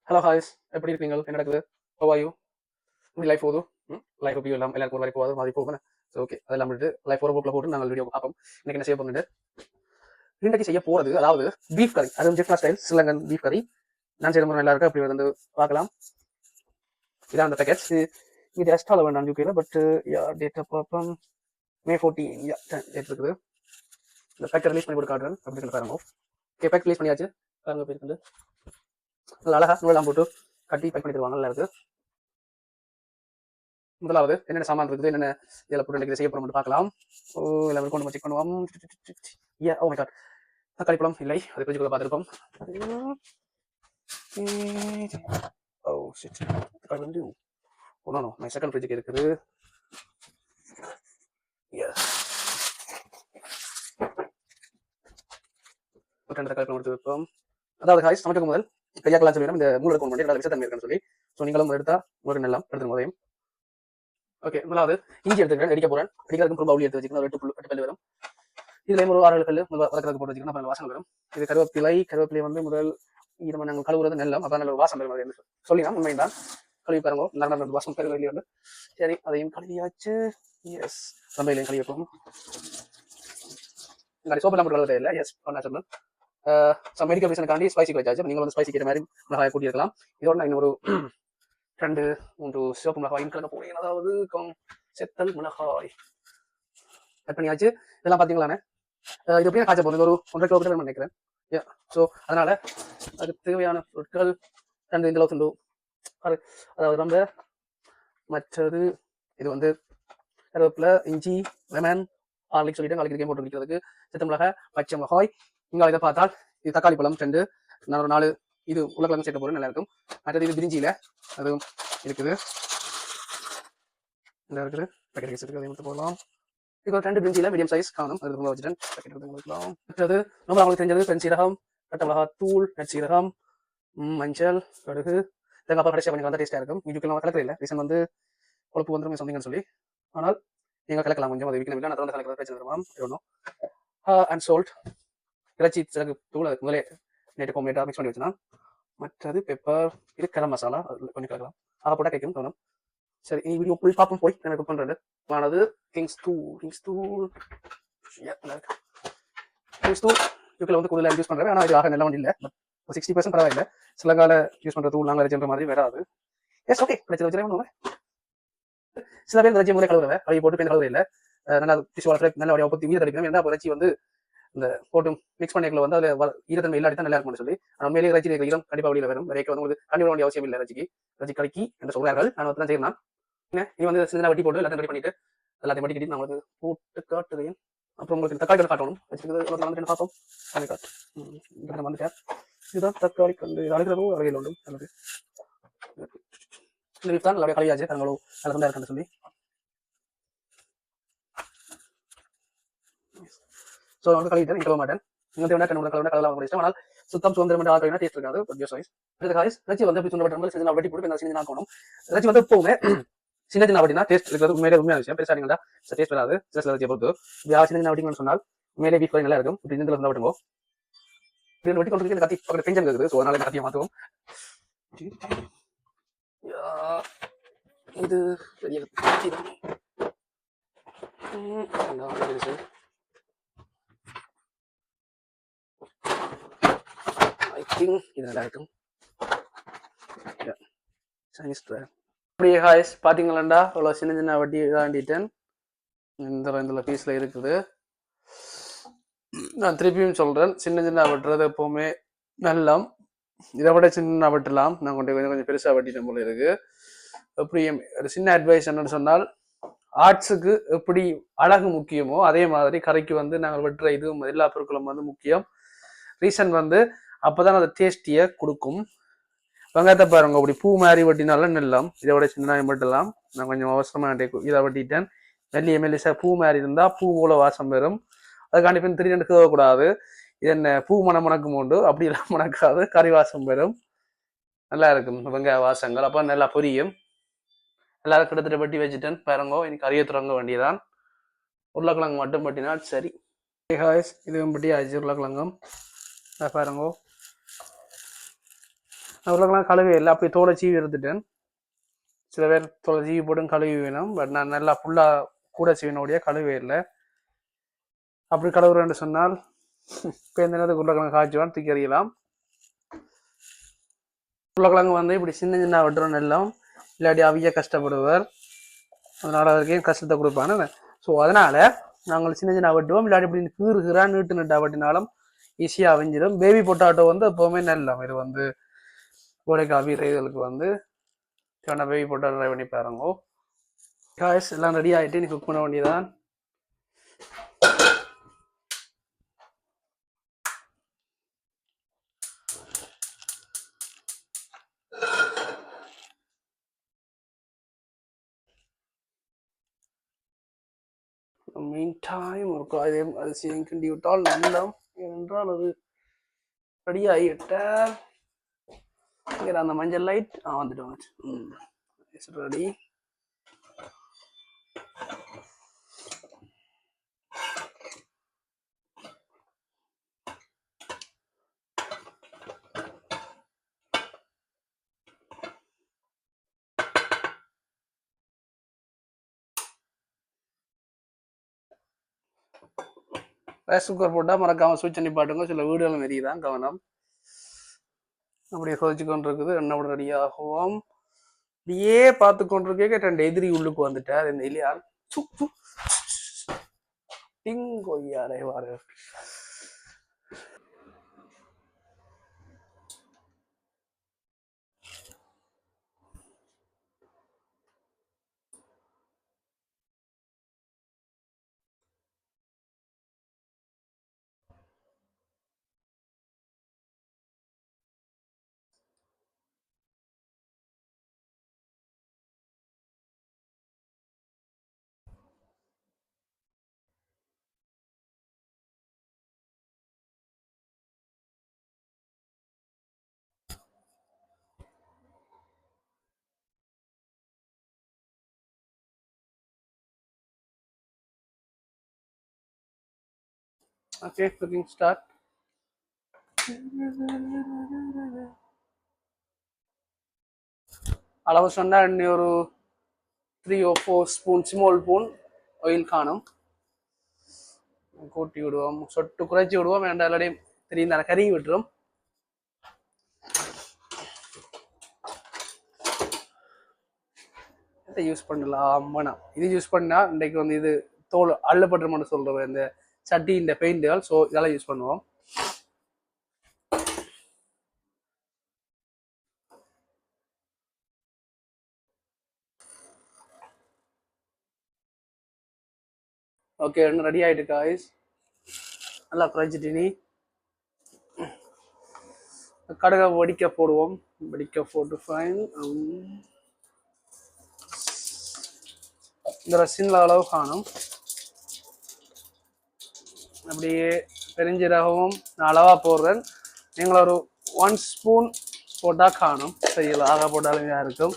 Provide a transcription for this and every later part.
Hello ஹாய்ஸ், எப்படி இருக்கீங்க? என்ன நடக்குது? How are you? லைஃப் போகுது. லைஃப் எப்படி எல்லாம் எல்லாருக்கும் ஒரு லைஃப் போகாது மாதிரி போகும். ஓகே, அதெல்லாம் விட்டு லைஃப் ஒரு போக்கில் போட்டு நாங்கள் வீடியோ பார்ப்போம். இன்னைக்கு என்ன செய்ய போகிறது? இன்றைக்கு செய்ய போகிறது அதாவது பீஃப் கறி. அதுவும் ஜெஃப்னா ஸ்டைல் ஸ்ரீலங்கன் பீஃப் கறி. நான் செய்ய நல்லா இருக்கு. அப்படி வந்து பார்க்கலாம். இதான் அந்த பேக்கெட்ஸ். இது எக்ஸ்ட்ரா வேண்டாம் யூகேல, பட் டேட்டா பார்ப்போம். மே 14 டேட் இருக்குது. இந்த பேக்கெட் ரிலீஸ் பண்ணி போட்டு காட்டுறேன். அப்படி சொல்லி பாருங்க. ஓகே, பேக் ரிலீஸ் பண்ணியாச்சு. பாருங்க போய் இருக்குது. நல்லா அழகா நூலாம் போட்டு கட்டி பேக் பண்ணி தருவாங்க. நல்லா இருக்கு. முதலாவது என்னென்ன சாமான் இருக்குது, என்னென்ன இதில் போட்டு இன்றைக்கு செய்ய போகிறோம் பார்க்கலாம். எல்லாமே கொண்டு செக் பண்ணுவோம். ஓ மை காட், தக்காளி பழம் இல்லை, அதை ஃப்ரிட்ஜுக்குள்ள பார்த்துருக்கோம். ஓ ஷிட், தக்காளி வந்து ஒன்றும் மை செகண்ட் ஃப்ரிட்ஜுக்கு இருக்குது. ரெண்டு தக்காளி பழம் எடுத்து வைப்போம். அதாவது காய்ஸ் சமைக்கும் முதல் கையாக்கலாம் சொல்லி இந்த மூணு எடுக்க முடியும், விஷத்தன்மை இருக்குன்னு சொல்லி. ஸோ நீங்களும் எடுத்தா உங்களுக்கு நல்லா எடுத்து முதலையும். ஓகே, முதலாவது இஞ்சி எடுத்துக்கிறேன், அடிக்க போறேன். அடிக்கிறதுக்கு ஒரு பவுலி எடுத்து வச்சுக்கணும். ஒரு 8 பல்லு வரும். இதுல ஒரு 6 கல் வதக்கிறதுக்கு போட்டு வச்சுக்கணும். அப்புறம் வாசனை வரும். இது கருவேப்பிலை வந்து முதல் இது நாங்கள் கழுவுறது நெல்லம். அப்போ நல்ல ஒரு வாசம் வரும் சொல்லி நான் உண்மைதான். கழுவி பாருங்க, நல்ல வாசம் கருவேலி வந்து. சரி, அதையும் கழுவியாச்சு. எஸ், சமையலையும் கழுவி வைப்போம். சோப்பெல்லாம் போட்டு கழுவுறது இல்லை. எஸ், நான் சொன்னேன். மெடிக்கல் ரீசனுக்காண்டி ஸ்பைசி வச்சாச்சு. நீங்கள் வந்து ஸ்பைசி கேட்ட மாதிரி மிளகாய் கூட்டியிருக்கலாம். இதோட நான் இன்னொரு 2-3 சிவப்பு மிளகாய் கலக்க போறேன். அதாவது செத்தல் மிளகாய் கட் பண்ணியாச்சு. இதெல்லாம் பார்த்தீங்களானே, இது எப்படியும் காய்ச்ச போகிறது ஒரு 1.5 கிலோமீட்டர் நினைக்கிறேன். ஸோ அதனால அதுக்கு தேவையான பொருட்கள் 2 இந்த அளவு துண்டு. அதாவது நம்ம மற்றது இது வந்து கருவேப்பிலை, இஞ்சி, லெமன், ஆர்லிக் சொல்லிட்டு நாளைக்கு கேம் போட்டு வைக்கிறதுக்கு சித்த மிளகாய், பச்சை மிளகாய். இங்கே இதை பார்த்தால் இது தக்காளி பழம் 2, நான் ஒரு 4 இது உருளைக்கிழங்கு சேர்க்க போகிறேன். நல்லா இருக்கும். மற்றது இது பிரிஞ்சியில் அதுவும் இருக்குது. நல்லா இருக்குது. பேக்கெட் இருக்குது, அதை எடுத்து போடலாம். இது ஒரு 2 பிரிஞ்சியில் மீடியம் சைஸ் காணும். அது ரொம்ப வச்சுட்டேன். பேக்கெட் எடுத்து கொடுக்கலாம். மற்றது நம்ம அவங்களுக்கு தெரிஞ்சது பெருஞ்சீரகம், கட்ட மிளகா தூள், நெற்சீரகம், மஞ்சள், கடுகு, தேங்காய் கடைசியாக கொஞ்சம் வந்து டேஸ்ட்டாக இருக்கும். இதுக்கு நம்ம கலக்கல இல்லை, ரீசன் வந்து கொழுப்பு வந்துடும் சொன்னீங்கன்னு சொல்லி. ஆனால் நீங்கள் கலக்கலாம் கொஞ்சம். அது வீக்கில் நான் தொடர்ந்து கலக்கிறது பிரச்சனை வருமா ஒன்றும். அண்ட் சால்ட், இறைச்சி சிறகு தூள் அதுக்கு முதலே நேற்று கோமேட்டாக மிக்ஸ் பண்ணி வச்சுனா. மற்றது பெப்பர், இது கரம் மசாலா, அது கொஞ்சம் கலக்கலாம். போட்டால் கேட்கும் தோணும். சரி, இனி வீடியோ போய் பார்ப்போம். போய் எனக்கு குக் பண்ணுறது ஆனது கிங்ஸ் தூள் யூக்கில் வந்து கூடுதலாக யூஸ் பண்ணுறேன். ஆனால் இது ஆக நல்ல ஒன்றும் இல்லை. 60% பரவாயில்லை. சிலங்கால யூஸ் பண்ணுற தூள் நாங்கள் அரைச்சுன்ற மாதிரி வராது. எஸ், ஓகே, பிரச்சனை வச்சுருவேன். சில பேர் இறைச்சி முறை கலவுறவை கழுவி போட்டு பேர் கலவுற இல்லை. நல்லா டிஷ்யூ நல்ல வழியாக பற்றி உயிர் தடிக்கணும். ஏன்னா இறைச்சி வந்து இந்த போட்டு மிக்ஸ் பண்ணிக்கல வந்து அதில் ஈரத்தன்மை இல்லாட்டி தான் நல்லா இருக்கும்னு சொல்லி. உண்மையிலேயே இறைச்சி ஈரம் கண்டிப்பாக வெளியில் வரும். வரைக்கும் வந்து உங்களுக்கு கண்டிப்பாக வேண்டிய அவசியம் இல்லை. இறைச்சி கலக்கி என்று சொல்கிறார்கள். நான் வந்து தான் செய்யணும். நீ வந்து சின்ன வட்டி போட்டு எல்லாத்தையும் ரெடி பண்ணிட்டு எல்லாத்தையும் வட்டி கட்டி நான் உங்களுக்கு போட்டு காட்டுறேன். அப்புறம் உங்களுக்கு தக்காளி காட்டணும். வச்சுக்கிறது பார்த்தோம். வந்துட்டேன். இதுதான் தக்காளி கல் அழுகிறதும் வகையில் உண்டு. நல்லது. இந்த தான் நிறைய கலையாச்சு தங்களும் நல்ல தான் இருக்குன்னு சொல்லி. ஸோ வந்து கழுவிட்டு நிற்க மாட்டேன். நீங்கள் தேவையான கலலாம் இஷ்டம். ஆனால் சுத்தம் சுதந்திரம் ஆகினா டேஸ்ட் இருக்காது. இறைச்சி வந்து சுண்டப்பட்ட வெட்டி போட்டு சின்ன ஆக்கணும். இறைச்சி வந்து எப்பவுமே சின்ன சின்ன அப்படின்னா டேஸ்ட் இருக்கிறது உண்மையான விஷயம். பெருசாக நீங்க டேஸ்ட் வராது. இறைச்சியை பொறுத்து சின்ன சின்ன வட்டிங்கன்னு சொன்னால் உண்மையிலே பீஃப் நல்லா இருக்கும். இப்படி இந்த வெட்டுங்கோ வெட்டி கொண்டு கத்தி பக்கத்தில் பெஞ்சன் இருக்குது. ஸோ அதனால கத்தியை மாற்றுவோம். இது இது நல்லா இருக்கும். அப்படியே ஹாய்ஸ் பார்த்தீங்களாண்டா அவ்வளோ சின்ன சின்ன வட்டி தாண்டிட்டேன். இந்த பீஸ்ல இருக்குது. நான் திருப்பியும் சொல்றேன், சின்ன சின்ன வெட்டுறது எப்பவுமே நல்லா. இதை விட சின்ன வெட்டலாம். நான் கொஞ்சம் பெருசா வெட்டிட்டேன் போல இருக்கு. எப்படியும் ஒரு சின்ன அட்வைஸ் என்னன்னு சொன்னால், ஆர்ட்ஸுக்கு எப்படி அழகு முக்கியமோ அதே மாதிரி கறிக்கு வந்து நாங்கள் வெட்டுற இதுவும் எல்லா பொருட்களும் வந்து முக்கியம். ரீசன் வந்து அப்போதான் அது டேஸ்டியை கொடுக்கும். வெங்காயத்தை பாருங்க, அப்படி பூ மாதிரி வெட்டினாலும் நெல்லாம். இதை விட சின்ன வெட்டலாம். நான் கொஞ்சம் அவசரமா இதை வெட்டிட்டேன். மெல்லிய மெல்லிசா பூ மாதிரி இருந்தா பூ போல வாசம் வரும். அதுக்காண்டி பின் 3 கேட்கக்கூடாது. இது என்ன பூ மணக்கும் உண்டு, அப்படி எல்லாம் மணக்காது. கறி வாசம் வரும். நல்லா இருக்கும் வெங்காய வாசங்கள். அப்போ நல்லா பொரியும். எல்லாரும் கிட்டத்தட்ட வெட்டி வச்சுட்டேன் பாருங்க. இனி கறியை துறங்க வேண்டியதான். உருளைக்கிழங்கு மட்டும் பட்டினா சரி. இதுவும் பட்டி ஆச்சு. உருளைக்கிழங்கும் பாருங்க. உருளைக்கிழங்கு கழுவி இல்லை அப்படி தோலை சீவி எடுத்துட்டேன். சில பேர் தோலை சீவி போட்டு கழுவி வேணும். பட் நான் நல்லா ஃபுல்லாக கூட சீவினோடைய கழுவி இல்லை. அப்படி கழுவுறேன்னு சொன்னால் இப்போ எந்த நேரத்துக்கு உருளைக்கிழங்கு காய்ச்சுவான் தூக்கி எறியலாம். உருளைக்கிழங்கு வந்து இப்படி சின்ன சின்ன வெட்டுறோன்னு எல்லாம் இல்லாட்டி அவிய கஷ்டப்படுவார். அதனால அதுக்கே கஷ்டத்தை கொடுப்பான்னு. ஸோ அதனால நாங்கள் சின்ன சின்ன வெட்டுவோம். இல்லாட்டி இப்படி கீறுகிறான் நீட்டு நீட்டா வெட்டினாலும் ஈஸியாக அவிஞ்சிடும். பேபி பொட்டாட்டோ வந்து எப்போவுமே நல்ல இது வந்து கோடைக்கு அவியறதுகளுக்கு வந்து பேபி பொட்டாட்டோ ட்ரை பண்ணி பாருங்கோ. காய்ஸ் எல்லாம் ரெடி ஆகிட்டு நீ குக் பண்ண வேண்டியதான். மீன் டைம் இருக்கும். அதே அரிசியும் கிண்டி விட்டால் நல்லம். ஏனென்றால் அது ரெடி ஆகிவிட்டால் அந்த மஞ்சள் லைட் வந்துட்டு ரெடி. ரைஸ் குக்கர் போட்டால் மறக்காமல் சுவிட்ச் பண்ணி பாட்டுங்க. சில வீடுகளும் வெறி தான் கவனம். அப்படியே கொதிச்சு கொண்டு இருக்குது. எண்ணெய் ரெடி ஆகும். அப்படியே பார்த்து கொண்டிருக்கே 2 எதிரி உள்ளுக்கு வந்துட்டார். இந்த இல்லையார் கொய்யாரே வாரு. Okay, cooking start. அளவு சொன்னால் இன்னும் ஒரு 3 or 4 spoon small spoon oil காணும். கூட்டி விடுவோம். சொட்டு குறைச்சி விடுவோம். வேண்டாம் எல்லாரையும் தெரியும் கறி விட்டுரும். இதை யூஸ் பண்ணலாம். வேணாம் இது யூஸ் பண்ணா இன்றைக்கு வந்து இது தோல் அள்ளப்பட்டுருமான்னு சொல்றேன். இந்த சட்டி இந்த பெயிண்டுகள். ஸோ இதெல்லாம் யூஸ் பண்ணுவோம். ஓகே இன்னும் ரெடி ஆகிட்டு காய்ஸ். நல்லா குறைச்சிட்டு நீ கடுகை வடிக்க போடுவோம். வடிக்க போட்டு ஃபைன். இந்த ரசின்ல அளவு காணும். அப்படியே பெருஞ்சீரகமும் நான் அளவாக போடுறேன். நீங்கள் ஒரு 1 ஸ்பூன் போட்டால் காணும். செய்யலாம் ஆக போட்டாலும் இதாக இருக்கும்.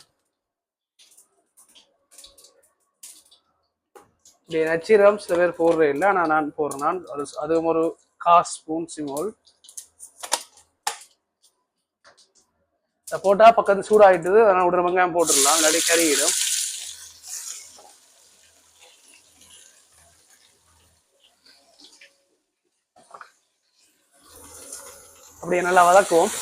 இப்படி நச்சீரகம் சில பேர் போடுறே இல்லை. ஆனால் நான் போடுறேன். அதுவும் ஒரு 1/4 ஸ்பூன் சிமோல் போட்டால் பக்கத்து சூடாகிட்டுது. அதனால் உடனே வெங்காயம் போட்டுடலாம். இல்லாட்டி கறியிடும். அப்படியே நல்லா வதக்குவோம்.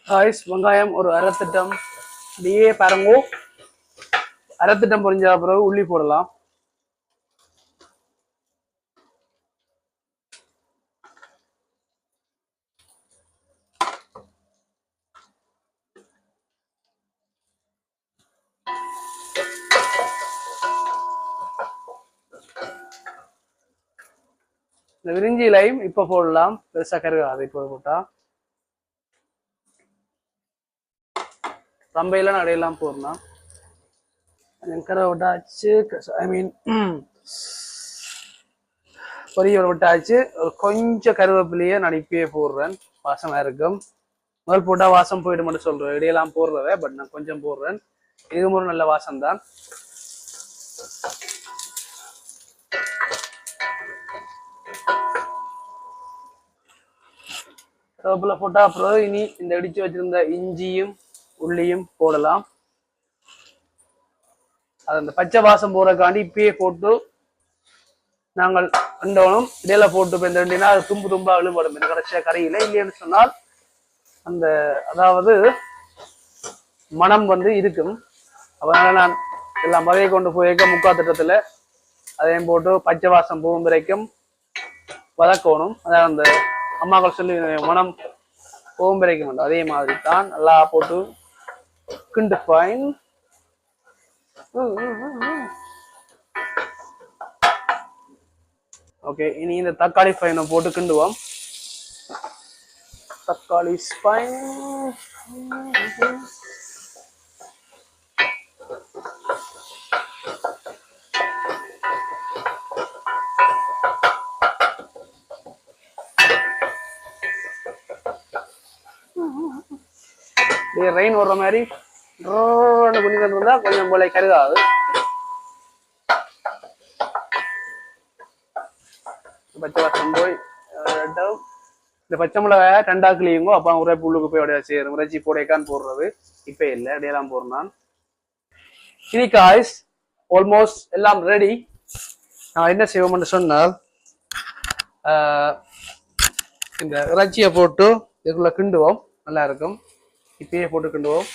காய்ஸ் வெங்காயம் ஒரு அரைத்திட்டம் அப்படியே பாருங்கோ. அரைத்திட்டம் பொரிஞ்ச பிறகு உள்ளி போடலாம். இந்த விரிஞ்சி இலையும் இப்ப போடலாம், பெருசா கருகாது. இப்போ போட்டா ரம்பையெல்லாம் நடையெல்லாம் போடலாம். கரை விட்டாச்சு, ஐ மீன் பொரிய விட்டாச்சு. கொஞ்சம் கருவேப்பிலையே நடிப்பே போடுறேன், வாசமா இருக்கும். முதல் போட்டா வாசம் போயிட்டு மட்டும் சொல்றேன், இடையெல்லாம் போடுறத, பட் நான் கொஞ்சம் போடுறேன். இது ஒரு நல்ல வாசம் தான். கருவேப்பிலை போட்டா அப்புறம் இனி இந்த இடிச்சு வச்சிருந்த இஞ்சியும் உள்ளியும் போடலாம். அது அந்த பச்சை வாசம் போறதுக்காண்டி இப்பயே போட்டு நாங்கள் ரெண்டோனும் இடையில போட்டு பெந்தா அது தும்பு தும்பா விழுபடும். இந்த கடைசியா கரையில இல்லைன்னு சொன்னால் அந்த அதாவது மனம் வந்து இருக்கும். அதனால நான் எல்லாம் மதையை கொண்டு போயிருக்க முக்காத்திட்டத்துல அதையும் போட்டு பச்சை வாசம் போகும் வரைக்கும் வதக்கணும். அதாவது அந்த அம்மாக்கள் சொல்லி மனம் போகும் வரைக்கும் அதே மாதிரி தான் நல்லா போட்டு கிண்டு ஃபைன். ஓகே, இனி இந்த தக்காளி ஃபைனை போட்டு கிண்டுவோம். தக்காளி ஸ்பைன் ரெயின் வர்ற மாதிரி குனிந்து இருந்தா கொஞ்சம் போல கருகாது. பச்சை வாசம் போய் இந்த பச்சை மிளகாய ரெண்டாக்குலியுங்கோ அப்பா உரை புல்லுக்கு போய் உடைய சேரும் உரைச்சி போடைக்கான்னு போடுறது இப்ப இல்லை, இடையெல்லாம் போடுறான். இனி காய்ஸ் ஆல்மோஸ்ட் எல்லாம் ரெடி. நான் என்ன செய்வோம்னு சொன்னால் இந்த இறைச்சியை போட்டு இதுக்குள்ள கிண்டுவோம், நல்லா இருக்கும். இப்பயே போட்டு கிண்டுவோம்.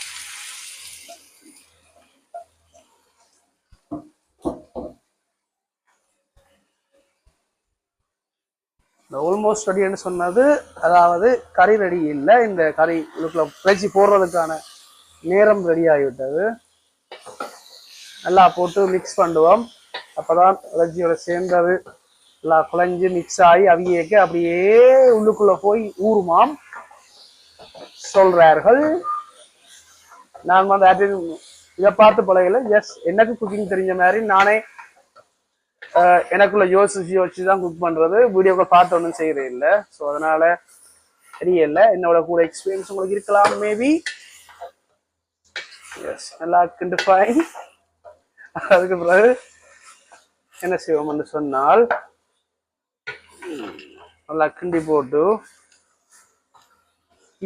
ஆல்மோஸ்ட் ரெடின்னு சொன்னது அதாவது கறி ரெடி இல்லை, இந்த கறி இதுக்குள்ள இறைச்சி போடுறதுக்கான நேரம் ரெடி ஆகிவிட்டது. நல்லா போட்டு மிக்ஸ் பண்ணுவோம். அப்பதான் இறைச்சியோட சேர்ந்தது நல்லா குழஞ்சி மிக்ஸ் ஆகி அவியேக்க அப்படியே உள்ளுக்குள்ள போய் ஊறுமாம் சொல்றார்கள். நான் வந்து இதை பார்த்து பழகல, எஸ் எனக்கு குக்கிங் தெரிஞ்ச மாதிரி நானே எனக்குள்ள யோசிச்சு தான் குக் பண்றது. வீடியோக்களை பார்த்து ஒன்றும் செய்யறது இல்லை. ஸோ அதனால தெரியல, என்னோட கூட எக்ஸ்பீரியன்ஸ் உங்களுக்கு இருக்கலாம் மேபி. எஸ், நல்லா கிண்டு ஃபைன். அதுக்கு பிறகு என்ன செய்வோம்னு சொன்னால் நல்லா கிண்டி போட்டு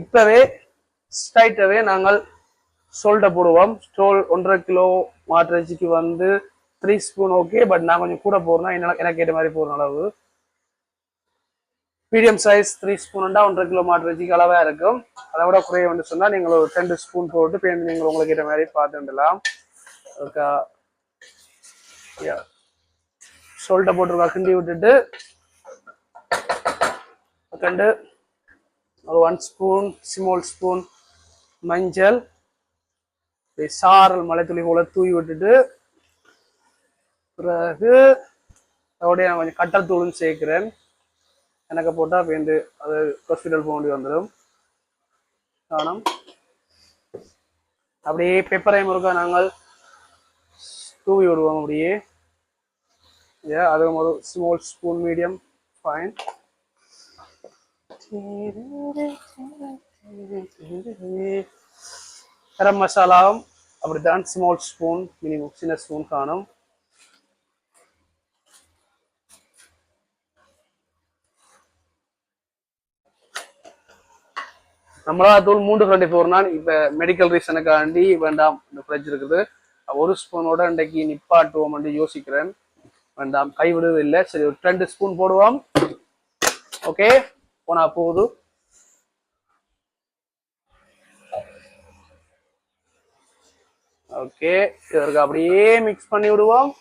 இப்பவே ஸ்ட்ரைட்டாவே நாங்கள் சோல்ட்டை போடுவோம். ஸ்டோல் 1.5 கிலோ மாட்டிறைச்சிக்கு வந்து 3 ஸ்பூன் ஓகே, பட் நான் கொஞ்சம் கூட போடுறேன், எனக்கு ஏற்ற மாதிரி போடுற அளவு. மீடியம் சைஸ் 3 ஸ்பூன்டா 1.5 கிலோ மாட்டிறைச்சிக்கு அளவா இருக்கும். அதை விட குறைய வந்து சொன்னா நீங்கள் ஒரு 2 ஸ்பூன் போட்டு பேருந்து நீங்கள் உங்களுக்கு ஏற்ற மாதிரி பார்த்துடலாம். சோல்ட்டை போட்டுருக்கா கிண்டி விட்டுட்டு கண்டு ஒரு 1 ஸ்பூன் ஸ்மால் ஸ்பூன் மஞ்சள் சாரல் மலைத்துளி போல தூவி விட்டுட்டு பிறகு அதோடைய நான் கொஞ்சம் கட்டல் தூளும் சேர்க்கிறேன். எனக்கு போட்டால் பேருந்து அது ஹாஸ்பிட்டல் போக வேண்டி வந்துடும். காரணம் அப்படியே பெப்பரையும் இருக்கா நாங்கள் தூவி விடுவோம் அப்படியே. அதுவும் ஒரு ஸ்மால் ஸ்பூன் மீடியம் ஃபைன். கரம் மசாலாவும் அப்படித்தான் ஸ்மால் ஸ்பூன் மினிமம் சின்ன ஸ்பூன் காணும். நம்மளா தூள் 324 இப்ப மெடிக்கல் ரீசனுக்காண்டி வேண்டாம், இந்த ஃப்ரிட்ஜ் இருக்குது. 1 ஸ்பூனோட இன்றைக்கு நிப்பாட்டுவோம் என்று யோசிக்கிறேன். வேண்டாம், கைவிடுவது இல்லை. சரி, ஒரு 2 ஸ்பூன் போடுவோம். ஓகே, போனா போகுது. ஓகே, இதற்கு அப்படியே மிக்ஸ் பண்ணி விடுவோம்.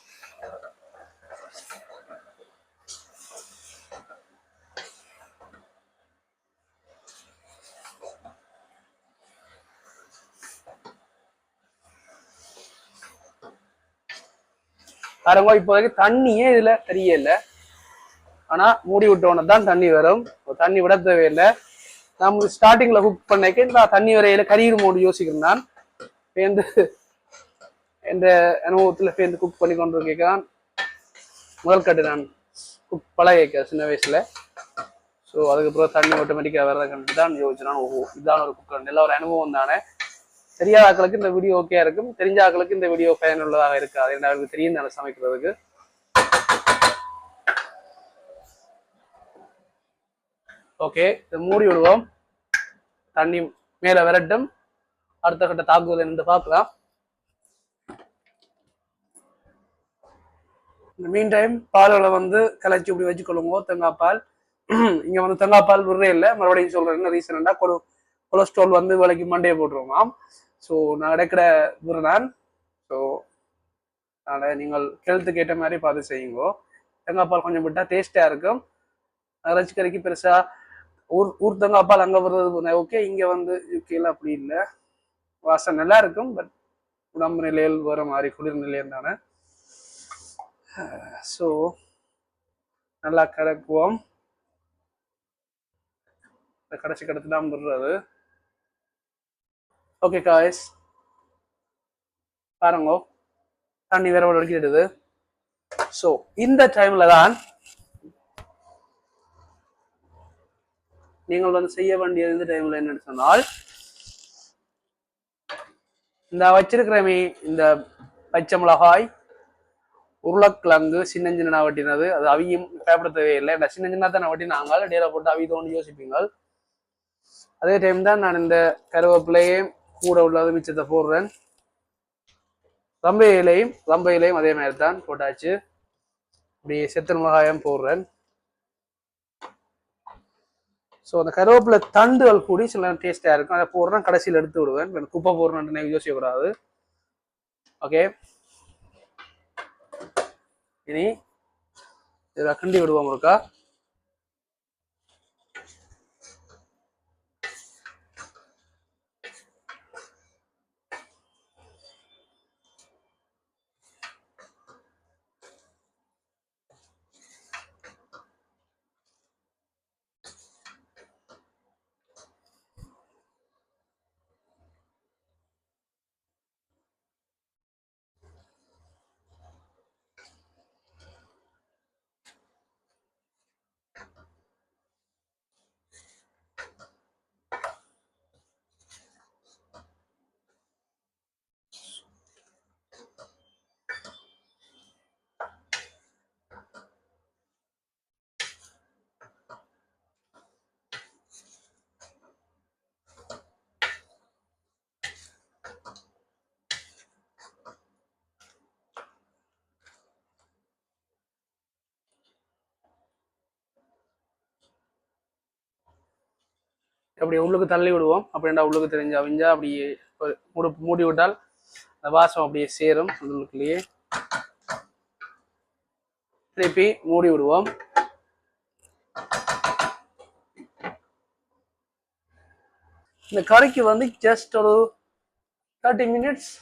பாருங்க, இப்போதைக்கு தண்ணியே இதுல தெரியல. ஆனா மூடி விட்டோன்னு தான் தண்ணி வரும். தண்ணி விட தேவையில்லை. நம்ம ஸ்டார்டிங்ல குக் பண்ணக்கு நான் தண்ணி வரையில கறியிடுமோன்னு யோசிக்கிறேன். நான் பேருந்து என்ற அனுபவத்துல பேருந்து குக் பண்ணி கொண்டு கேட்கிறான். முதல் கட்டு நான் குக் பழக சின்ன வயசுல. ஸோ அதுக்கப்புறம் தண்ணி ஆட்டோமேட்டிக்காக வர்றதை கண்டு தான் யோசிச்சான். ஓஹோ, இதுதான் ஒரு குக்கர். நல்ல ஒரு அனுபவம் தானே. தெரியாத ஆக்களுக்கு இந்த வீடியோ ஓகே இருக்கும், தெரிஞ்ச ஆக்களுக்கு இந்த வீடியோ பயனுள்ளதாக இருக்காது. எனக்கு தெரியும் நல்லா சமைக்கிறதுக்கு. ஓகே, இதை மூடி விடுவோம். தண்ணி மேல விரட்டும். அடுத்த கட்ட தாக்குதல் என்று பார்க்கலாம். இந்த மீன் டைம் பால்களை வந்து கலைச்சி இப்படி வச்சுக்கொள்ளுங்க. தேங்காய் பால் இங்க வந்து தேங்காய் பால் விடுறே இல்லை. மறுபடியும் சொல்றேன், என்ன ரீசன்டா கொலஸ்ட்ரால் வந்து விலைக்கு மண்டையை போட்டுருவோம். ஸோ நான் கிடைக்கிற விடுறேன். ஸோ அதனால் நீங்கள் ஹெல்த்துக்கு ஏற்ற மாதிரி பார்த்து செய்யுங்கோ. தேங்காய் பால் கொஞ்சம் விட்டால் டேஸ்டாக இருக்கும். இறைச்சி கறிக்கு பெருசாக ஊர் தேங்காய் பால் அங்கே விடுறது ஓகே. இங்கே வந்து யூகேல அப்படி இல்லை. வாசம் நல்லா இருக்கும், பட் உடம்பு நிலையில் வர மாதிரி குளிர் நிலையம் தானே. ஸோ நல்லா கிடக்குவோம். கடைசி கடத்து தான் விடுறது. ஓகே காய்ஸ், பாருங்க தண்ணி வேற வடிக்கிடுது. ஸோ இந்த டைம்ல தான் நீங்கள் வந்து செய்ய வேண்டியது. இந்த டைம்ல என்னன்னு சொன்னால், இந்த வச்சிருக்கிறமே இந்த பச்சை மிளகாய், உருளைக்கிழங்கு சின்ன சின்ன வட்டினது, அது அவியும் பயப்படுத்தவே இல்லை. இந்த சின்ன சின்ன தான் வட்டினாங்க. டேல போட்டு அவிதோன்னு யோசிப்பீங்க. அதே டைம் தான் நான் இந்த கருவேப்பிலையே கூட உள்ளது மிச்சத்தை போடுறேன். ரம்ப இலையும் அதே மாதிரி தான் போட்டாச்சு. இப்படி செத்தல் மிளகாயம் போடுறேன். ஸோ அந்த கருவேப்பிலை தண்டுகள் கூடி சில நேரம் டேஸ்டாக இருக்கும். அதை போடுறேன், கடைசியில் எடுத்து விடுவேன். குப்பை போடுறேன்னு யோசிக்கக்கூடாது. ஓகே, இனி இதில் கிண்டி விடுவோம் இருக்கா. அப்படி உள்ளுக்கு தள்ளி விடுவோம். அப்படின்னா உள்ளுக்கு தெரிஞ்சு அவிஞ்சா அப்படியே மூடி விட்டால் அந்த வாசம் அப்படியே சேரும் உள்ளுக்குள்ளேயே. திருப்பி மூடி விடுவோம். இந்த கறிக்கு வந்து ஜஸ்ட் ஒரு 30 மினிட்ஸ்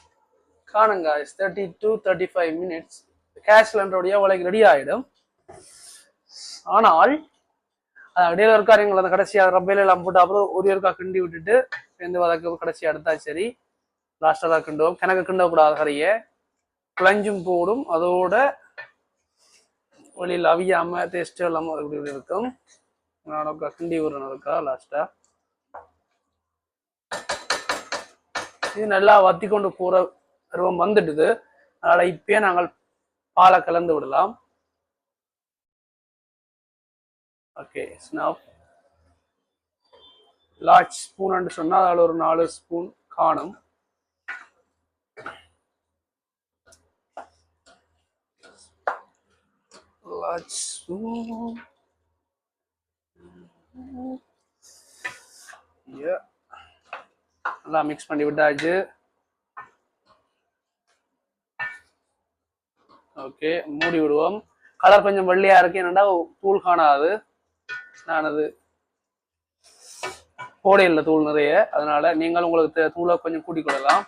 காணுங்க. 30 to 35 மினிட்ஸ் கேஷ்லண்டோடைய உலக ரெடி ஆகிடும். ஆனால் இடையில இருக்காருங்களை அந்த கடைசியாக ரப்பையில எல்லாம் போட்டு அப்புறம் ஒரு இருக்கா கிண்டி விட்டுட்டு சேர்ந்து வதக்க கடைசி எடுத்தா சரி. லாஸ்டாக தான் கிண்டுவோம். கிணக்கு கிண்டக்கூடாது. கறியை குழஞ்சும் போடும். அதோட வெளியில் அவியாம டேஸ்ட் இல்லாமல் இப்படி இருக்கும். நான் கிண்டி விடுறேன் இருக்கா லாஸ்டா. இது நல்லா வத்தி கொண்டு போற பருவம் வந்துடுது. அதனால இப்பயே நாங்கள் பாலை கலந்து விடலாம். ஓகே, லார்ஜ் ஸ்பூன் சொன்னால் அதில் ஒரு 4 ஸ்பூன் காணும். லார்ஜ் ஸ்பூன் நல்லா மிக்ஸ் பண்ணி விட்டாச்சு. ஓகே, மூடி விடுவோம். கலர் கொஞ்சம் வெள்ளையா இருக்கு, என்னடா தூள் காணாது. நான் அது போடையில் தூள் நிறைய, அதனால நீங்கள் உங்களுக்கு தூளை கொஞ்சம் கூட்டிக் கொள்ளலாம்.